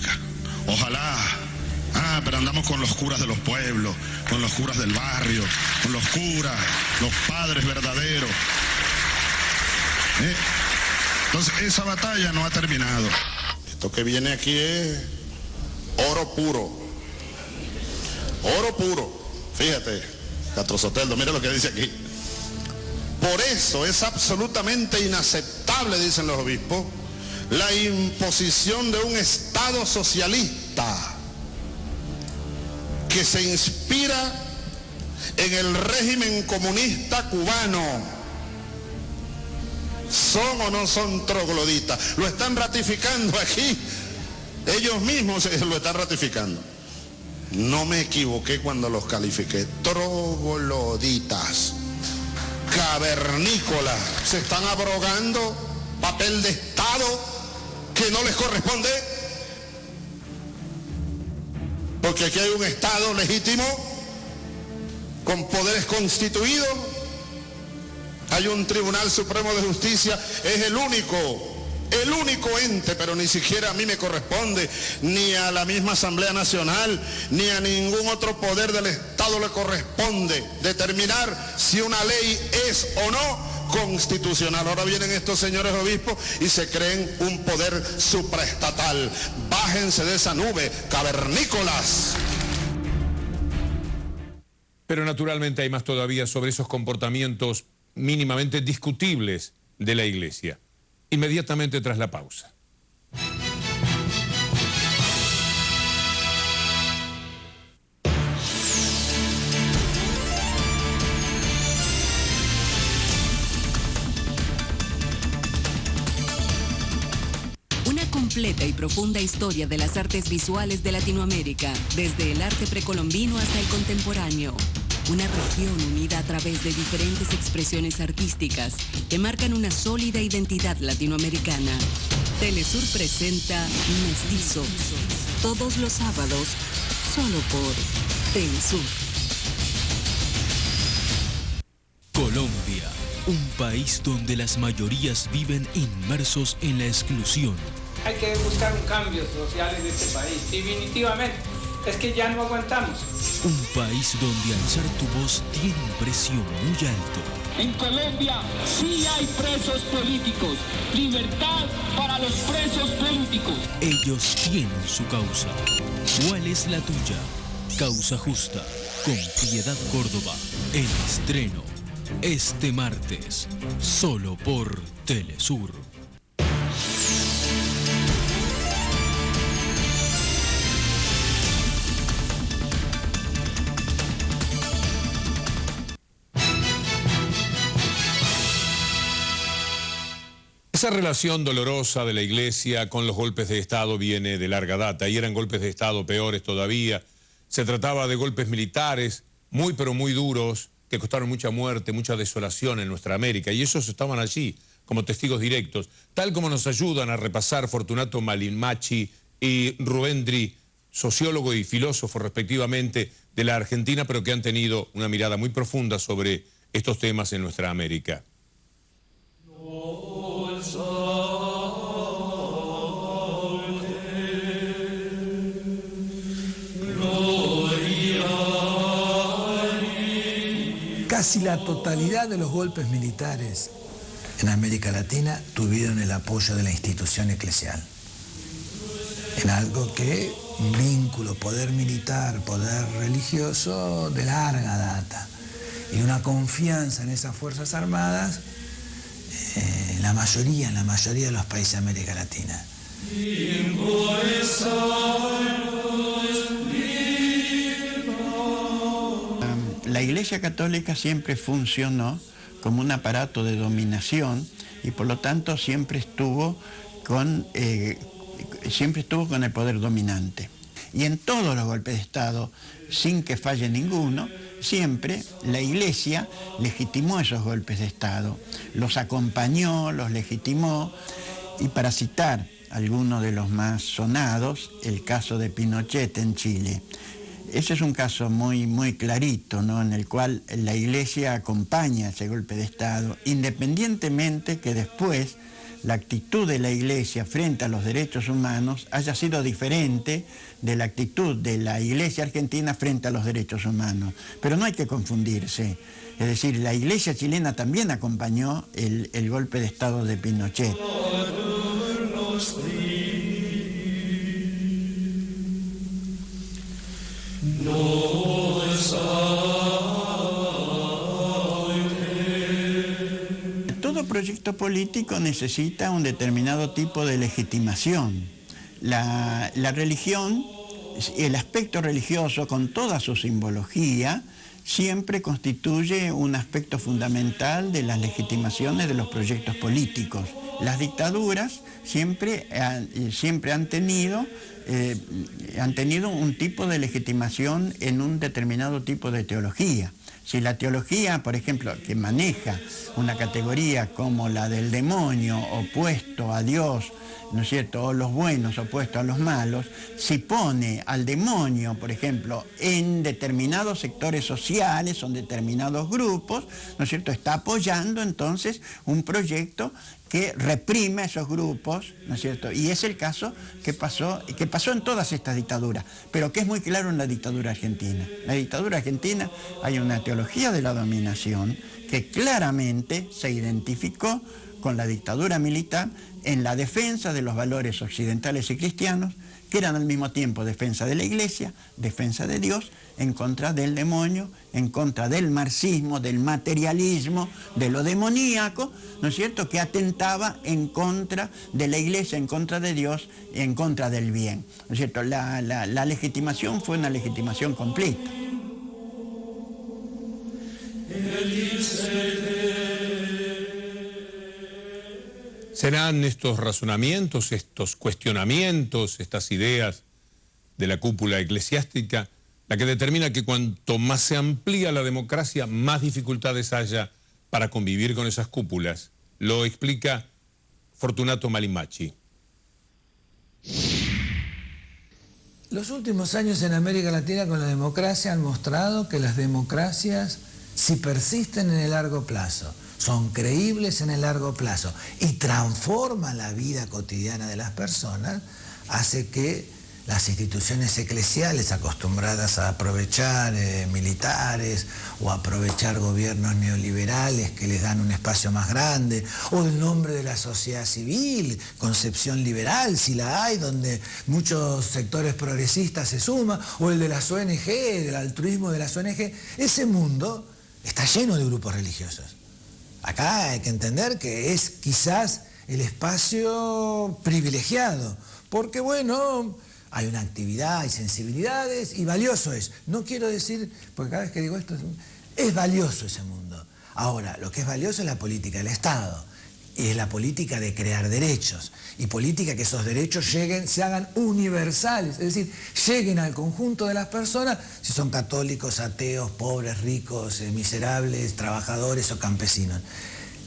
Católica. Ojalá. Pero andamos con los curas de los pueblos, con los curas del barrio, con los curas, los padres verdaderos. Entonces, esa batalla no ha terminado. Esto que viene aquí es oro puro. Oro puro. Fíjate, Castro Soteldo, mira lo que dice aquí. Por eso es absolutamente inaceptable, dicen los obispos, la imposición de un Estado socialista que se inspira en el régimen comunista cubano. ¿Son o no son trogloditas? Lo están ratificando aquí. Ellos mismos lo están ratificando. No me equivoqué cuando los califiqué. Trogloditas, cavernícolas. Se están abrogando papel de Estado que no les corresponde. Porque aquí hay un Estado legítimo, con poderes constituidos, hay un Tribunal Supremo de Justicia, es el único ente, pero ni siquiera a mí me corresponde, ni a la misma Asamblea Nacional, ni a ningún otro poder del Estado le corresponde determinar si una ley es o no constitucional. Ahora vienen estos señores obispos y se creen un poder supraestatal. Bájense de esa nube, cavernícolas. Pero naturalmente hay más todavía sobre esos comportamientos mínimamente discutibles de la Iglesia. Inmediatamente tras la pausa. Completa y profunda historia de las artes visuales de Latinoamérica, desde el arte precolombino hasta el contemporáneo. Una región unida a través de diferentes expresiones artísticas que marcan una sólida identidad latinoamericana. Telesur presenta Mestizo, todos los sábados, solo por Telesur. Colombia, un país donde las mayorías viven inmersos en la exclusión. Hay que buscar un cambio social en este país, definitivamente. Es que ya no aguantamos. Un país donde alzar tu voz tiene un precio muy alto. En Colombia sí hay presos políticos. Libertad para los presos políticos. Ellos tienen su causa. ¿Cuál es la tuya? Causa Justa, con Piedad Córdoba. El estreno, este martes, solo por Telesur. Esa relación dolorosa de la Iglesia con los golpes de Estado viene de larga data, y eran golpes de Estado peores todavía. Se trataba de golpes militares muy pero muy duros, que costaron mucha muerte, mucha desolación en nuestra América, y esos estaban allí como testigos directos, tal como nos ayudan a repasar Fortunato Malinmachi y Rubén Dri, sociólogo y filósofo respectivamente de la Argentina, pero que han tenido una mirada muy profunda sobre estos temas en nuestra América. Casi la totalidad de los golpes militares en América Latina tuvieron el apoyo de la institución eclesial. En algo que, un vínculo, poder militar, poder religioso, de larga data. Y una confianza en esas Fuerzas Armadas, en la mayoría de los países de América Latina. La Iglesia Católica siempre funcionó como un aparato de dominación y por lo tanto siempre estuvo con el poder dominante. Y en todos los golpes de Estado, sin que falle ninguno, siempre la Iglesia legitimó esos golpes de Estado, los acompañó, los legitimó, y para citar algunos de los más sonados, el caso de Pinochet en Chile. Ese es un caso muy clarito, ¿no?, en el cual la Iglesia acompaña ese golpe de Estado, independientemente que después la actitud de la Iglesia frente a los derechos humanos haya sido diferente de la actitud de la Iglesia argentina frente a los derechos humanos. Pero no hay que confundirse. Es decir, la Iglesia chilena también acompañó el golpe de Estado de Pinochet. Todo proyecto político necesita un determinado tipo de legitimación. La religión, el aspecto religioso con toda su simbología, siempre constituye un aspecto fundamental de las legitimaciones de los proyectos políticos. Las dictaduras siempre han tenido un tipo de legitimación en un determinado tipo de teología. Si la teología, por ejemplo, que maneja una categoría como la del demonio opuesto a Dios, ¿no es cierto?, o los buenos opuestos a los malos, si pone al demonio, por ejemplo, en determinados sectores sociales o en determinados grupos, ¿no es cierto?, está apoyando entonces un proyecto que reprime a esos grupos, ¿no es cierto? Y es el caso que pasó en todas estas dictaduras, pero que es muy claro en la dictadura argentina. En la dictadura argentina hay una teología de la dominación que claramente se identificó con la dictadura militar en la defensa de los valores occidentales y cristianos, que eran al mismo tiempo defensa de la Iglesia, defensa de Dios, en contra del demonio, en contra del marxismo, del materialismo, de lo demoníaco, ¿no es cierto?, que atentaba en contra de la Iglesia, en contra de Dios, en contra del bien. ¿No es cierto? La legitimación fue una legitimación completa. ¿Serán estos razonamientos, estos cuestionamientos, estas ideas de la cúpula eclesiástica la que determina que cuanto más se amplía la democracia, más dificultades haya para convivir con esas cúpulas? Lo explica Fortunato Malimacci. Los últimos años en América Latina con la democracia han mostrado que las democracias, si persisten en el largo plazo, son creíbles en el largo plazo y transforman la vida cotidiana de las personas, hace que las instituciones eclesiales acostumbradas a aprovechar militares o aprovechar gobiernos neoliberales que les dan un espacio más grande, o el nombre de la sociedad civil, concepción liberal, si la hay, donde muchos sectores progresistas se suman, o el de las ONG, del altruismo de las ONG, ese mundo está lleno de grupos religiosos. Acá hay que entender que es quizás el espacio privilegiado, porque bueno, hay una actividad, hay sensibilidades y valioso es. No quiero decir, porque cada vez que digo esto, es valioso ese mundo. Ahora, lo que es valioso es la política del Estado, y es la política de crear derechos, y política que esos derechos lleguen, se hagan universales, es decir, lleguen al conjunto de las personas, si son católicos, ateos, pobres, ricos, miserables, trabajadores o campesinos.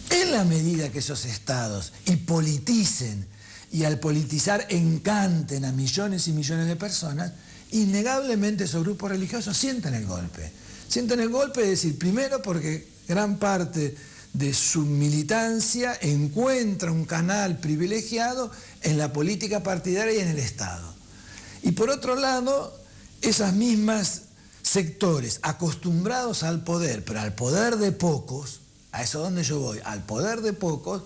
En la medida que esos estados y politicen, y al politizar encanten a millones y millones de personas, innegablemente esos grupos religiosos sienten el golpe. Sienten el golpe, es decir, primero porque gran parte de su militancia encuentra un canal privilegiado en la política partidaria y en el Estado. Y por otro lado, esas mismas sectores acostumbrados al poder, pero al poder de pocos, a eso es donde yo voy, al poder de pocos,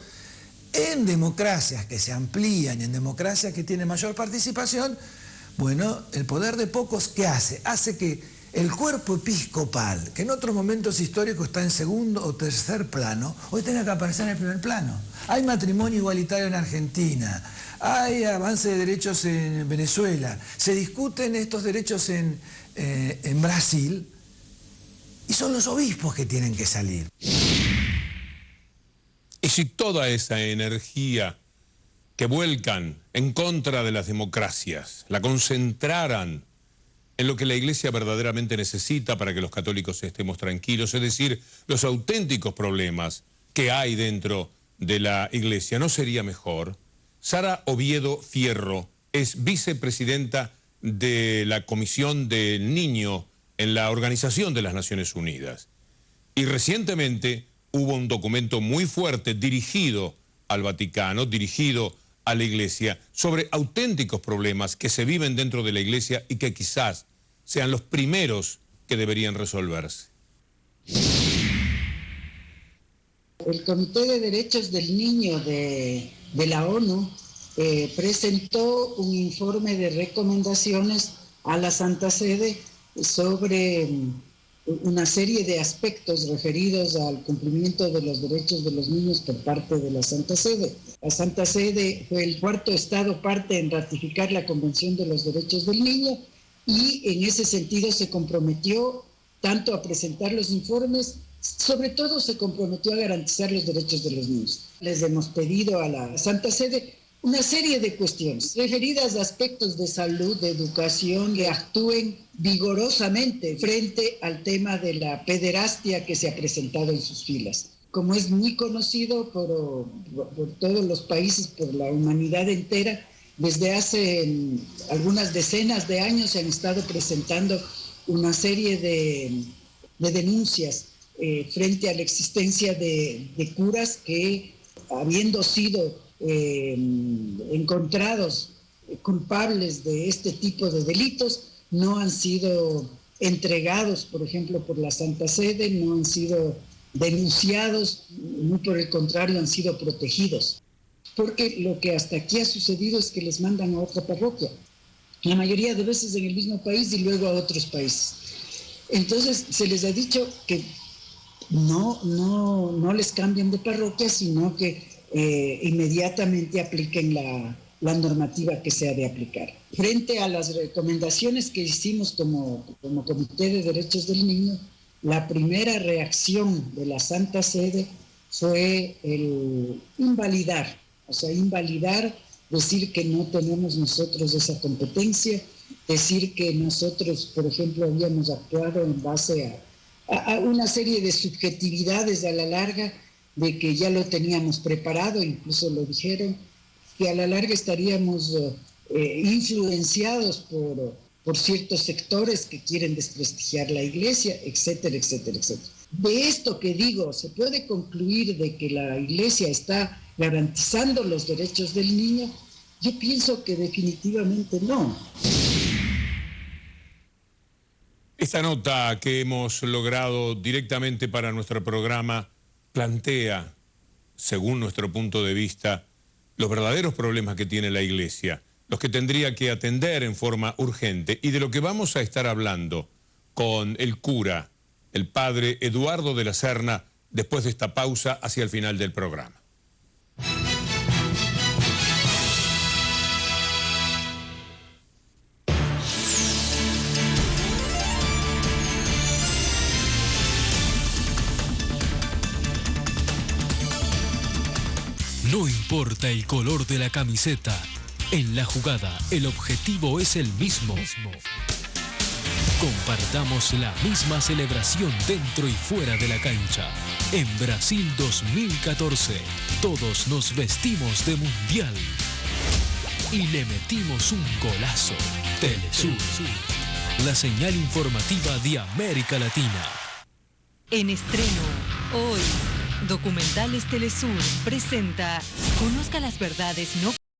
en democracias que se amplían y en democracias que tienen mayor participación, bueno, el poder de pocos, ¿qué hace? Hace que el cuerpo episcopal, que en otros momentos históricos está en segundo o tercer plano, hoy tenga que aparecer en el primer plano. Hay matrimonio igualitario en Argentina, hay avance de derechos en Venezuela, se discuten estos derechos en Brasil, y son los obispos que tienen que salir. Y si toda esa energía que vuelcan en contra de las democracias la concentraran en lo que la Iglesia verdaderamente necesita para que los católicos estemos tranquilos, es decir, los auténticos problemas que hay dentro de la Iglesia, ¿no sería mejor? Sara Oviedo Fierro es vicepresidenta de la Comisión del Niño en la Organización de las Naciones Unidas. Y recientemente hubo un documento muy fuerte dirigido al Vaticano, dirigido a la Iglesia, sobre auténticos problemas que se viven dentro de la Iglesia y que quizás sean los primeros que deberían resolverse. El Comité de Derechos del Niño de la ONU presentó un informe de recomendaciones a la Santa Sede sobre una serie de aspectos referidos al cumplimiento de los derechos de los niños por parte de la Santa Sede. La Santa Sede fue el cuarto Estado parte en ratificar la Convención de los Derechos del Niño y en ese sentido se comprometió tanto a presentar los informes, sobre todo se comprometió a garantizar los derechos de los niños. Les hemos pedido a la Santa Sede una serie de cuestiones referidas a aspectos de salud, de educación, que actúen vigorosamente frente al tema de la pederastia que se ha presentado en sus filas. Como es muy conocido por todos los países, por la humanidad entera, desde hace algunas decenas de años se han estado presentando una serie de denuncias frente a la existencia de curas que, habiendo sido encontrados culpables de este tipo de delitos, no han sido entregados, por ejemplo, por la Santa Sede, no han sido denunciados, muy por el contrario, han sido protegidos. Porque lo que hasta aquí ha sucedido es que les mandan a otra parroquia, la mayoría de veces en el mismo país y luego a otros países. Entonces se les ha dicho que no les cambien de parroquia, sino que inmediatamente apliquen la normativa que se ha de aplicar. Frente a las recomendaciones que hicimos como Comité de Derechos del Niño, la primera reacción de la Santa Sede fue el invalidar, decir que no tenemos nosotros esa competencia, decir que nosotros, por ejemplo, habíamos actuado en base a una serie de subjetividades a la larga, de que ya lo teníamos preparado, incluso lo dijeron, que a la larga estaríamos influenciados por ciertos sectores que quieren desprestigiar la Iglesia, etcétera, etcétera, etcétera. De esto que digo, ¿se puede concluir de que la Iglesia está garantizando los derechos del niño? Yo pienso que definitivamente no. Esta nota que hemos logrado directamente para nuestro programa plantea, según nuestro punto de vista, los verdaderos problemas que tiene la Iglesia, los que tendría que atender en forma urgente y de lo que vamos a estar hablando con el cura, el padre Eduardo de la Serna, después de esta pausa hacia el final del programa. No importa el color de la camiseta, en la jugada el objetivo es el mismo. Compartamos la misma celebración dentro y fuera de la cancha. En Brasil 2014, todos nos vestimos de mundial y le metimos un golazo. Telesur, la señal informativa de América Latina. En estreno, hoy, Documentales Telesur presenta Conozca las verdades no